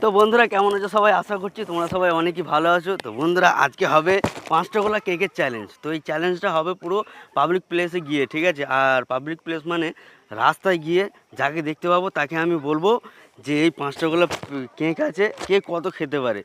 তো বন্ধুরা কেমন আছো সবাই, আশা করছি তোমরা সবাই অনেকই ভালো আছো। তো বন্ধুরা আজকে হবে 5টা গোলা কেকের চ্যালেঞ্জ। তো এই চ্যালেঞ্জটা হবে পুরো পাবলিক প্লেসে গিয়ে, ঠিক আছে? আর পাবলিক প্লেস মানে রাস্তায় গিয়ে যাকে দেখতে পাবো তাকে আমি বলবো যে এই 5টা গোলা কেক আছে, কে কত খেতে পারে।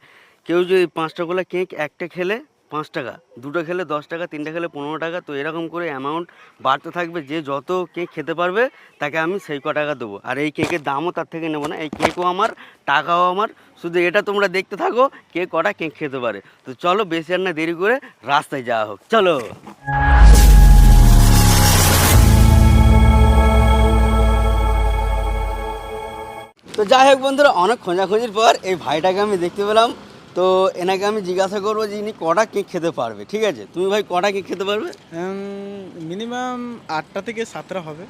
কেউ যদি 5টা গোলা কেক একটা খেলে 5 টাকা, দুটো খেলে 10 টাকা, তিনটা খেলে 15 টাকা। তো এরকম করে অ্যামাউন্ট বাড়তে থাকবে, যে যত কেক খেতে পারবে তাকে আমি সেই টাকা দেবো। আর এই কেকের দামও তার থেকে নেবো না, এই কেকও আমার, টাকাও আমার। শুধু এটা তোমরা দেখতে থাকো কে কটা কেক খেতে পারে। তো চলো বেশি আর না দেরি করে রাস্তায় যাওয়া হোক, চলো। তো যাই হোক বন্ধুরা, অনেক খোঁজাখুঁজির পর এই ভাইটাকে আমি দেখতে পেলাম। তো এনাকে আমি জিজ্ঞাসা করবো যে ইনি কটা কেক খেতে পারবে, ঠিক আছে? তুমি ভাই কটা কেক খেতে পারবে? মিনিমাম 8টা থেকে 7টা হবে।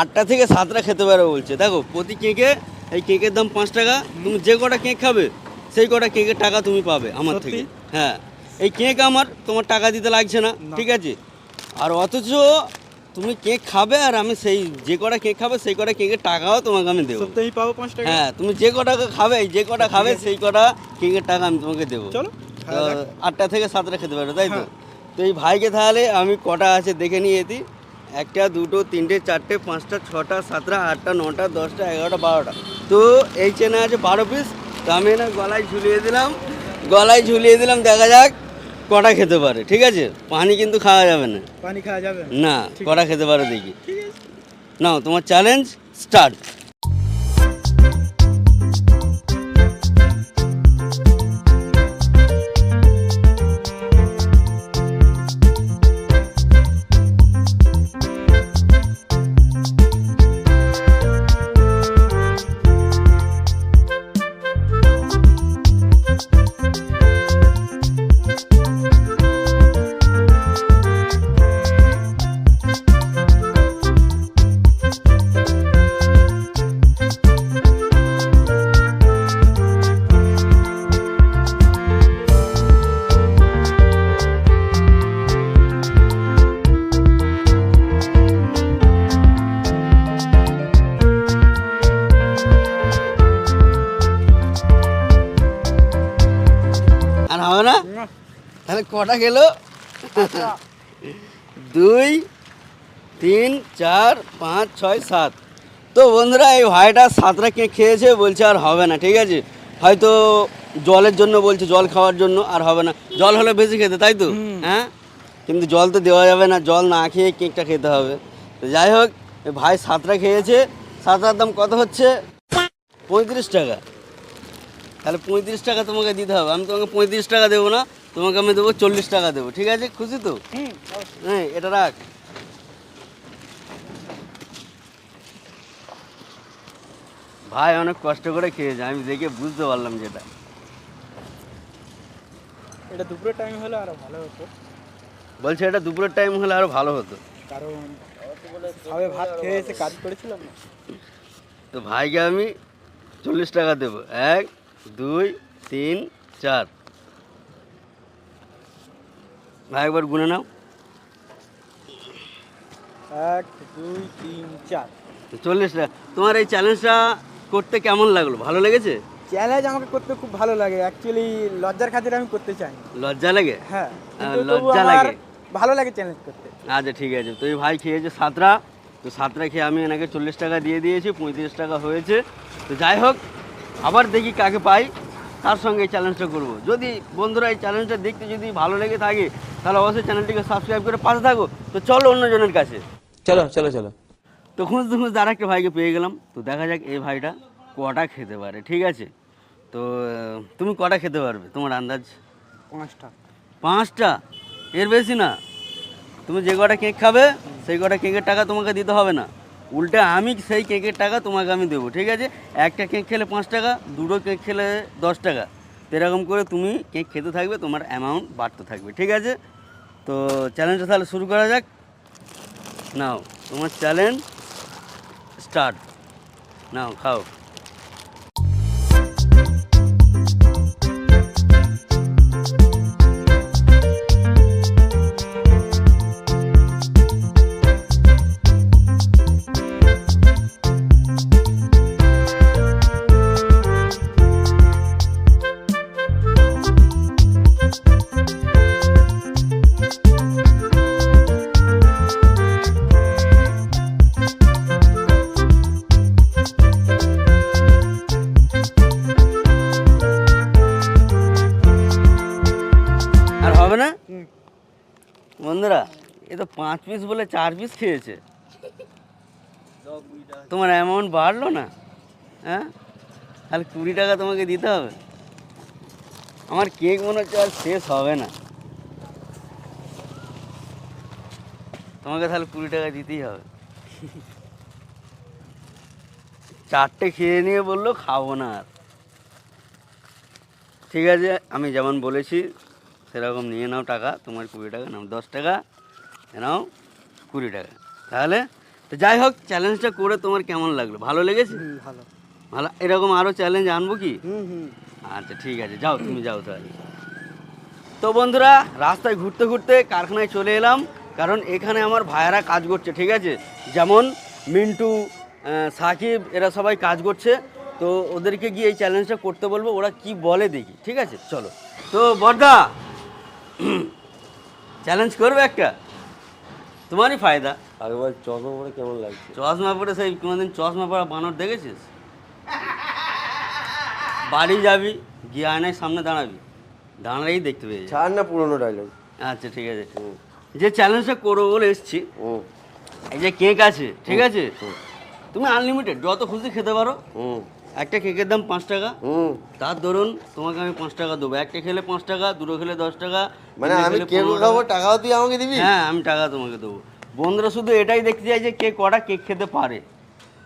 8টা থেকে 7টা খেতে পারবে বলছে। দেখো প্রতি কেকে, এই কেকের দাম 5 টাকা। তুমি যে কটা কেক খাবে সেই কটা কেকের টাকা তুমি পাবে আমার থেকে। হ্যাঁ, এই কেক আমার, তোমার টাকা দিতে লাগছে না, ঠিক আছে? আর অথচ তুমি কেক খাবে আর আমি সেই যে কটা কেক খাবে সেই কটা কেকের টাকাও তোমাকে আমি দেবো। সত্যি পাবো 5 টাকা? হ্যাঁ, তুমি যে কটা খাবে, যে কটা খাবে সেই কটা কেকের টাকা আমি তোমাকে দেবো। চলো, 8টা থেকে 7টা খেতে পারবে, তাই তো? তো এই ভাইকে তাহলে আমি কটা আছে দেখে নিয়ে এটি। 1টা 2টো 3টে 4টে 5টা 6টা 7টা 8টা 9টা 10টা 11টা 12টা। তো এই চেনে আছে 12 পিস। তো আমি না গলায় ঝুলিয়ে দিলাম, দেখা যাক কটা খেতে পারে, ঠিক আছে? পানি কিন্তু খাওয়া যাবে না। পানি খাওয়া যাবে না, কটা খেতে পারে দেখি। ঠিক আছে, নাও তোমার চ্যালেঞ্জ স্টার্ট। আর হবে না? তাহলে কটা গেল? 2 3 4 5 6 7। তো বন্ধুরা এই ভাইটা 7টা কেক খেয়েছে, বলছে আর হবে না, ঠিক আছে? হয়তো জলের জন্য বলছে, জল খাওয়ার জন্য। আর হবে না, জল হলে বেশি খেতে, তাই তো? হ্যাঁ, কিন্তু জল তো দেওয়া যাবে না, জল না খেয়ে কেকটা খেতে হবে। তো যাই হোক, এই ভাই 7টা খেয়েছে। 7টার দাম কত হচ্ছে? 35 টাকা। তাহলে 35 টাকা তোমাকে দিতে হবে। আমি তোমাকে 35 টাকা দেবো না, তোমাকে আমি দেবো 40 টাকা দেবো, ঠিক আছে? খুশি তো? হ্যাঁ, এটা রাখ। ভাই অনেক কষ্ট করে খেয়েছে, আমি দেখে বুঝতে পারলাম যেটা। এটা দুপুরের টাইম হলে আরো ভালো হতো। বলছে এটা দুপুরের টাইম হলে আরো ভালো হতো, কারণ সবাই ভাত খেয়ে এসে কাজ করেছিলাম না। তো ভাইকে আমি 40 টাকা দেবো। 1 2 3 4। ভাই একবার গুনে নাও। 1 2 3 4। 40 টাকা। তোমার এই চ্যালেঞ্জটা করতে কেমন লাগলো? ভালো লেগেছে? চ্যালেঞ্জ আমাকে করতে খুব ভালো লাগে। অ্যাকচুয়ালি লজ্জার খাতিরে আমি করতে চাই। লজ্জা লাগে? হ্যাঁ, লজ্জা লাগে, ভালো লাগে চ্যালেঞ্জ করতে। আচ্ছা ঠিক আছে। তো এই ভাই খেয়েছে 7টা। তো 7টা খেয়ে আমি এনাকে 40 টাকা দিয়ে দিয়েছি, 35 টাকা হয়েছে। তো যাই হোক, আবার দেখি কাকে পাই, তার সঙ্গে এই চ্যালেঞ্জটা করবো। যদি বন্ধুরা এই চ্যালেঞ্জটা দেখতে যদি ভালো লেগে থাকে তাহলে অবশ্যই চ্যানেলটিকে সাবস্ক্রাইব করে পাশে থাকো। তো চলো অন্যজনের কাছে। চলো চলো চলো। তো খুঁজতে আর একটা ভাইকে পেয়ে গেলাম। তো দেখা যাক এই ভাইটা কটা খেতে পারে, ঠিক আছে? তো তুমি কটা খেতে পারবে তোমার আন্দাজ? 5টা। 5টা? এর বেশি না। তুমি যে কটা কেক খাবে সেই কটা কেকের টাকা তোমাকে দিতে হবে না, উল্টে আমি সেই কেকের টাকা তোমাকে আমি দেবো, ঠিক আছে? একটা কেক খেলে 5 টাকা, দুটো কেক খেলে 10 টাকা। তো এরকম করে তুমি কেক খেতে থাকবে, তোমার অ্যামাউন্ট বাড়তে থাকবে, ঠিক আছে? তো চ্যালেঞ্জটা তাহলে শুরু করা যাক। নাও তোমার চ্যালেঞ্জ স্টার্ট। নাও খাও। বন্ধুরা এ তো 5 পিস বলে 4 পিস খেয়েছে। তোমার অ্যামাউন্ট বাড়লো না? হ্যাঁ, তাহলে 20 টাকা তোমাকে দিতে হবে। আমার কেক মনে হচ্ছে আর শেষ হবে না, তোমাকে তাহলে 20 টাকা দিতেই হবে। 4টে খেয়ে নিয়ে বললো খাবো না আর। ঠিক আছে, আমি যেমন বলেছি সেরকম নিয়ে নাও টাকা, তোমার 20 টাকা নাও, 10 টাকা নাও, 20 টাকা। তাহলে তো যাই হোক, চ্যালেঞ্জটা করে তোমার কেমন লাগলো? ভালো লেগেছে? ভালো। ভালো, এরকম আরও চ্যালেঞ্জ আনবো কি? হুম। আচ্ছা ঠিক আছে, যাও তুমি যাও তাহলে। তো বন্ধুরা, রাস্তায় ঘুরতে ঘুরতে কারখানায় চলে এলাম, কারণ এখানে আমার ভাইয়েরা কাজ করছে। ঠিক আছে, যেমন মিন্টু, সাকিব, এরা সবাই কাজ করছে। তো ওদেরকে গিয়ে এই চ্যালেঞ্জটা করতে বলবো, ওরা কি বলে দেখি। ঠিক আছে, চলো। তো বড়দা, চ্যালেঞ্জ করবে একটা, তোমারই ফায়দা। আগেবার চশমা পরে কেমন লাগছে? চশমা পরে সেই কোনোদিন চশমা পরা বানর দেখেছিস? বাড়ি যাবি, গিয়ে আয়নার সামনে দাঁড়াবি, দাঁড়ালেই দেখতে পেয়ে যাবি। ছাড় না পুরোনো ডায়লগ। আচ্ছা ঠিক আছে, যে চ্যালেঞ্জটা করবো বলে এসছি, এই যে কেক আছে, ঠিক আছে, তুমি আনলিমিটেড যত খুশি খেতে পারো। একটা কেকের দাম 5 টাকা। তার ধরুন তোমাকে আমি 5 টাকা দেবো, একটা খেলে 5 টাকা, দুটো খেলে 10 টাকা। মানে তিনটে আমি খেলে কেক 15 খাবো, টাকা। টাকাও তুই আমাকে দিবি? হ্যাঁ, আমি টাকা তোমাকে দেবো। বন্ধুরা শুধু এটাই দেখতে চাই যে কে কটা কেক খেতে পারে।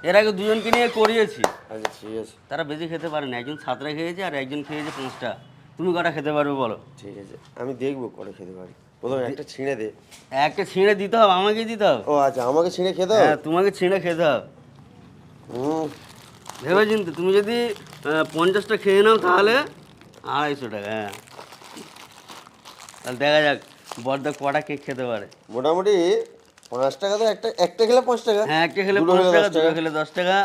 এর আগে দুজনকে নিয়ে করিয়েছি, আচ্ছা ঠিক আছে, তারা বেশি খেতে পারে না। একজন 7টা খেয়েছে আর একজন খেয়েছে 5টা। তুমি কটা খেতে পারবে বলো? ঠিক আছে, আমি দেখবো কটা খেতে পারি। প্রথমে একটা ছিঁড়ে দে। একটা ছিঁড়ে দিতে হবে, আমাকে দিতে হবে। ও আচ্ছা, আমাকে ছিঁড়ে খেতে হবে? হ্যাঁ, তোমাকে ছিঁড়ে খেতে হবে। হুম। ভেবে চিন্তে, তুমি যদি 50টা খেয়ে নাও তাহলে 250 টাকা। হ্যাঁ, তাহলে দেখা যাক বড়দা কটা কেক খেতে পারে। মোটামুটি 5 টাকা তো, একটা একটা খেলে 5 টাকা। হ্যাঁ, একটা খেলে দুটো 5 খেলে টাকা, 10 দুটো টাকা। খেলে 10 টাকা।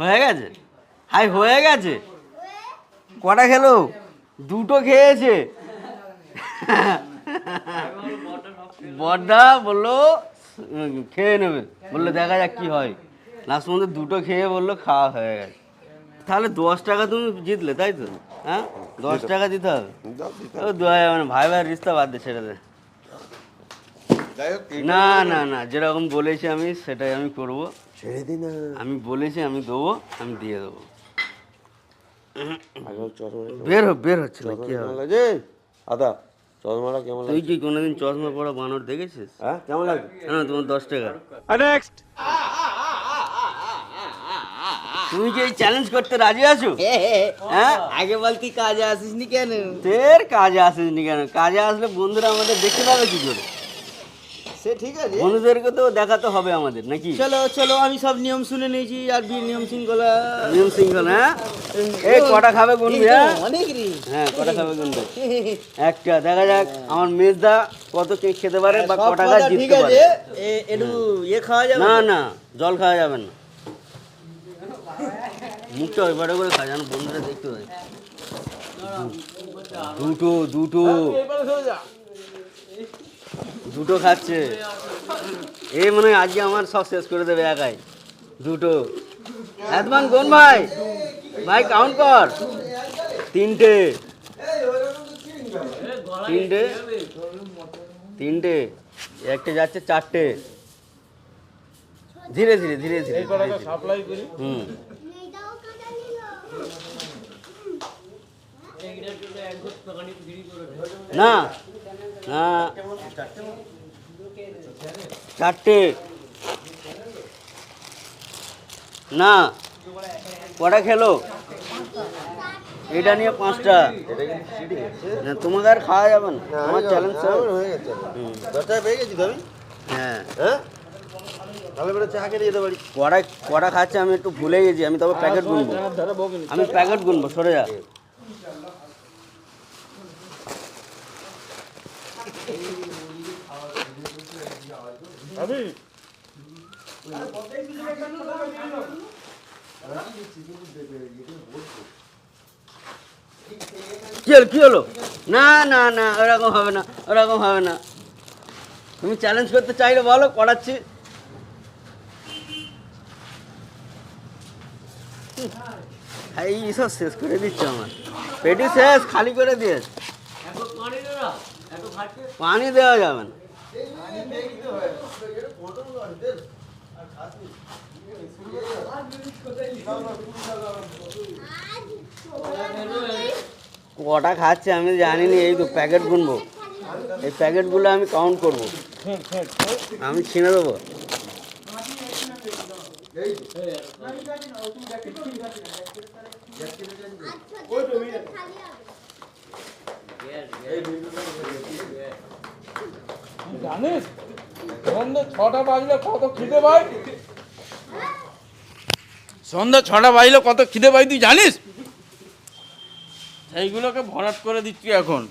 হয়ে গেছে? হাই, হয়ে গেছে। কটা খেলো? দুটো খেয়েছে। বড়দা বললো খেয়ে নেবে, বললো দেখা যাক কি হয়। লাস্ট মধ্যে দুটো খেয়ে বললো খাওয়া হয়ে গেছে। তাহলে 10 টাকা তুমি জিতলে, তাই তো? হ্যাঁ, 10 টাকা দিতে হবে। দাও, দিতে ও মানে ভাই ভাই রিস্তা বাদ দে, ছেড়ে দে। যাই হোক, না না না, যেরকম বলেছি আমি সেটাই আমি করবো। ছেড়ে দি না। আমি বলেছি আমি দেবো, আমি দিয়ে দেবো। আগে চশমা বের হচ্ছে না, কি কেমন হবে? লাগছে? আদা, চশমাটা কেমন তুই লাগছে? কি কোনোদিন চশমা পড়া বানর দেখেছিস? হ্যাঁ, কেমন লাগছে? না, তোমার 10 টাকা। তুমি কি এই চ্যালেঞ্জ করতে রাজি আছো? হ্যাঁ, আগে বলতি কাজে আসিসনি কেন? তোর কাজে আসিসনি কেন? কাজে আসলে বন্ধুরা আমাদের দেখতে পাবে কি করে? সে ঠিক আছে। বন্ধুদেরকে তো দেখাতে হবে আমাদের, নাকি? চলো চলো, আমি সব নিয়ম শুনে নিয়েছি, আর বিয়ের নিয়ম শৃঙ্খলা নিয়ম শৃঙ্খলা। হ্যাঁ, এই কটা খাবে গুনবি? হ্যাঁ অনেক রে। হ্যাঁ, কটা খাবে গুনবে। একটা, দেখা যাক আমার মেজদা কত কেক খেতে পারে বা সব ক টাকা কথা ঠিক জিততে পারে। আছে, একটু খাওয়া যাবে? না না, জল খাওয়া যাবে না, মুখটা ওইবারে করে খা, যেন বন্ধুরা দেখতে পায়। দুটো দুটো দুটো খাচ্ছে। এই মনে হয় আজকে আমার সব শেষ করে দেবে একাই। দুটো একদম কোন ভাই, ভাই কাউন্ট কর। তিনটে তিনটে তিনটে, একটা যাচ্ছে 4টে। ধীরে ধীরে ধীরে ধীরে হুম। না না, 4টে না, কটা খেলো? এটা নিয়ে 5টা। না, তোমাকে আর খাওয়া যাবে না, আমার চ্যালেঞ্জ। হয়ে গেছে। 10 টাকা পেয়ে গেছি তো আমি। হ্যাঁ, হ্যাঁ, তাহলে বেটা চা খেতে যেতে পারি। কটা খাচ্ছে আমি একটু ভুলে গেছি, আমি তবে প্যাকেট গুনবো। আমি প্যাকেট গুনবো, সরে যা। কি হলো? না না না, ওরকম হবে না, ওরকম হবে না। তুমি চ্যালেঞ্জ করতে চাইলে বলো, করাচ্ছি। এই সব শেষ করে দিচ্ছে আমার পেটি, শেষ খালি করে দিয়েছ। পানি দেওয়া যাবে না। কটা খাচ্ছে আমি জানিনি, এই তো প্যাকেট গুনবো, এই প্যাকেটগুলো আমি কাউন্ট করবো, আমি ছিনে দেবো। জানিস সন্ধ্যে 6টা বাজলে কত খিদে পাই? সন্ধ্যে 6টা বাজলে কত খিদে পাই তুই জানিস? সেইগুলোকে ভরাট করে দিচ্ছি এখন।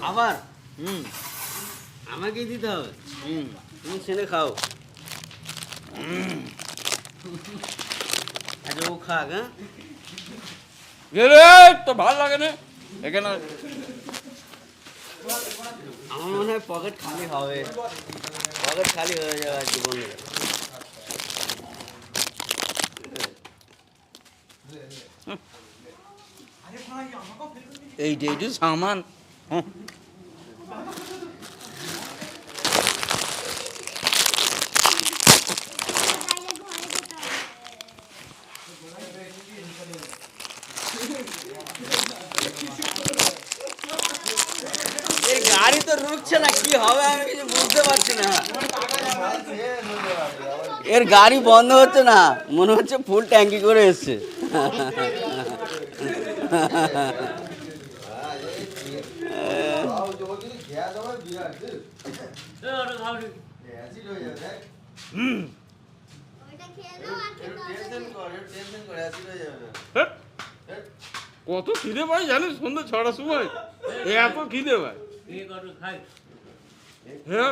আবার আমাকেই দিতে হবে। তুমি ছেলে খাও। আচ্ছা ও খাক। হ্যাঁ রে তো ভালো লাগে না এখানে। আমার মনে হয় পকেট খালি হবে, পকেট খালি হয়ে যাবে আজকে বন্ধুরা। এইটা সামান। এই গাড়ি তো রুখছে না, কি হবে আমি কিছু বুঝতে পারছি না। এর গাড়ি বন্ধ হচ্ছে না, মনে হচ্ছে ফুল ট্যাঙ্কি করে এসছে। কত খিদে পাই জানিস সন্ধ্যে 6টার সময়? এত খিদে পাই। হ্যাঁ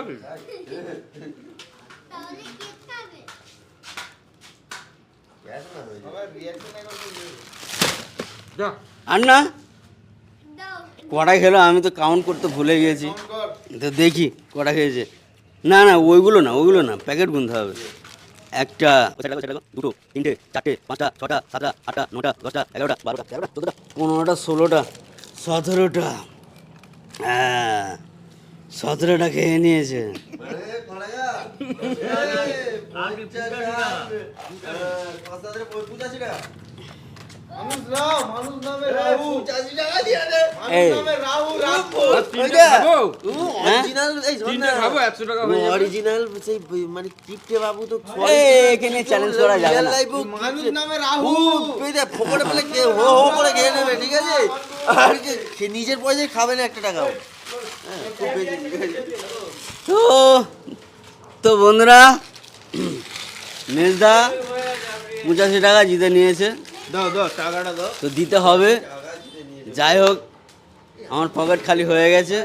যা আর না কটা খেলো আমি তো কাউন্ট করতে ভুলে গিয়েছি, তো দেখি কটা খেয়েছে। না না ওইগুলো না, ওইগুলো না, প্যাকেট গুনতে হবে। একটা, দুটো, তিনটে, চারটে, পাঁচটা, ছটা, সাতটা, আটটা, নটা, দশটা, 11টা, 12টা, 13টা, 14টা, 15টা, 16টা, 17টা। হ্যাঁ 17টা খেয়ে নিয়েছে। এই তিনটে খাবো 100 টাকা হয়ে যাবে। অরিজিনাল সেই মানে কিপটে বাবু তো এখানে চ্যালেঞ্জ করা যাবে না। মানুষ নামে রাহু ফোকরে বলে কে হো হো করে খেয়ে নেবে, ঠিক আছে? আর কি সে নিজের পয়সায় খাবে না 1 টাকাও। হ্যাঁ খুব বেশি। তো তো বন্ধুরা, মেজদা 85 টাকা জিতে নিয়েছে, দাও দাও টাকাটা দাও। তো দিতে হবে। যাই হোক আমার পকেট খালি হয়ে গেছে,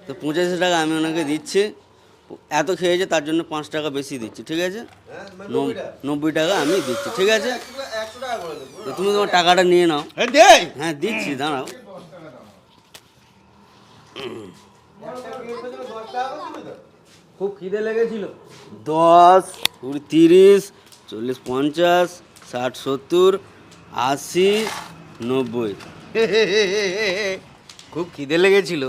তো 85 টাকা আমি ওনাকে দিচ্ছি। এত খেয়েছে তার জন্য 5 টাকা বেশি দিচ্ছি, ঠিক আছে? 90 টাকা আমি দিচ্ছি, ঠিক আছে? 100 টাকা করে দেবো। তো তুমি তোমার টাকাটা নিয়ে নাও। দেই হ্যাঁ দিচ্ছি, দাঁড়াও। খুব খিদে লেগেছিল। 10, 20, 30, 40, 50, 60, 70, 80, 90। খুব খিদে লেগেছিল,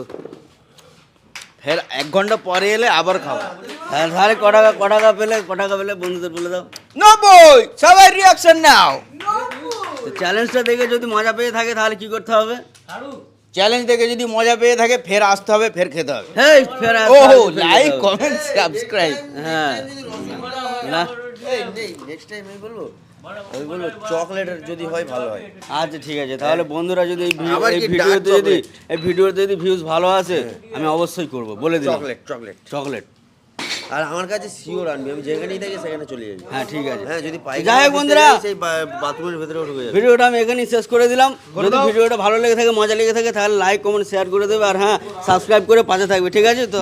ফের 1 ঘন্টা পরে এলে আবার খাবো। হ্যাঁ তাহলে ক টাকা পেলে বন্ধুদের বলে দাও। 90 সবাই রিয়াকশন নাও। তো চ্যালেঞ্জটা দেখে যদি মজা পেয়ে থাকে তাহলে কি করতে হবে? চ্যালেঞ্জ দেখে যদি মজা পেয়ে থাকে ফের আসতে হবে, ফের খেতে হবে। হেই ফের আসতে ওহো হবে, ফের লাইক যেতে হবে। Comment subscribe. হ্যাঁ না নেক্সট টাইম আমি বলবো ওই বলবো চকলেটের যদি হয় ভালো হয়। আচ্ছা ঠিক আছে, তাহলে বন্ধুরা যদি আবার এই কি ভিডিওতে dark যদি chocolate? এই ভিডিওতে যদি ভিউজ ভালো আসে আমি অবশ্যই করব, বলে দিলাম। Chocolate chocolate chocolate. আর আমার কাছে শিওর আনবি, আমি যেখানেই থাকি সেখানে চলে যাবি। হ্যাঁ ঠিক আছে। হ্যাঁ যদি পাই যাই হোক বন্ধুরা, সেই বাথরুমের ভেতরে ঢুকে যাবে। ভিডিওটা আমি এখানেই শেষ করে দিলাম। যদি ভিডিওটা ভালো লেগে থাকে, মজা লেগে থাকে, তাহলে লাইক কমেন্ট শেয়ার করে দেবে, আর হ্যাঁ সাবস্ক্রাইব করে পাশে থাকবে, ঠিক আছে? তো